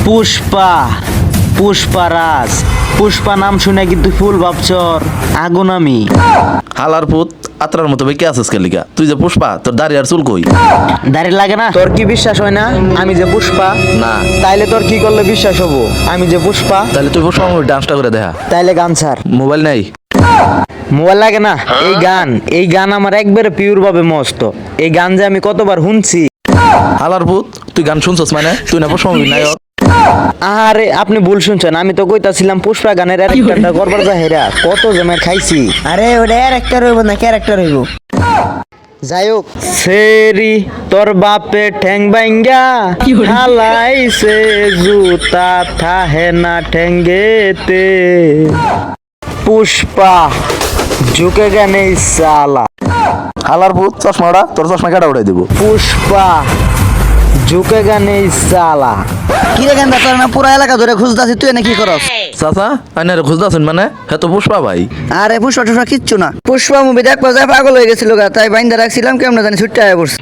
পুষ্পা, পুষ্পারাজ, পুষ্পা নাম শুনে কিন্তু ফুল ভাবছর আগুন আমি। হালার পুত আত্রার মতো কে আছিস কেলিকা? তুই যে পুষ্পা, তোর দাড়ি আর চুল কই? দাঁড়িয়ে লাগে না? তোর কি বিশ্বাস হয় না আমি যে পুষ্পা? না। তাইলে তোর কি করলে বিশ্বাস হবো আমি যে পুষ্পা? তাহলে তুই পুষ্পা ডান্সটা করে দেখা। তাইলে গান ছাড়। মোবাইল নেই? মোবাইল লাগে না। এই গান আমার একবারে পিওর ভাবে মস্ত। এই গান যে আমি কতবার শুনছি। হালার পুত তুই গান শুনছস মানে? তুই না পুষ্পা মুভি নায়ক? আরে আপনি ভুল শুনছেন, আমি তো কইতাছিলাম পুষ্পা গানের ক্যারেক্টারটা করবার যাহেরা কত জমের খাইছি। আরে ওটা ক্যারেক্টার হইব না, ক্যারেক্টার হইব। যাই হোক, সেরি তোর বাপে ঠ্যাং বাইঙ্গা হালাইছে জুতা থাহে না ঠ্যাঙ্গেতে। পুষ্পা ঝুঁকে গানে সালা। হালার পুত চশমাটা তোর চশমা কাটা উঠাই দিব। পুষ্পা ঝুঁকে গানে সালা। কি রে গেন্দা, তোর না পুরা এলাকা ধরে খুঁজতাছি, তুই না কি করস? চাচা আইনার খুঁজতেছেন মানে? হ্যাঁ তো পুষ্পা ভাই। আরে পুষ্পা টুষ্পা কিচ্ছু না, পুষ্পা মুভি দেখবা যায় পাগল হয়ে গেছিল গা, তাই বাইন্দা রাখছিলাম, কেমন জানি ছুটতে আয়া পড়ছে।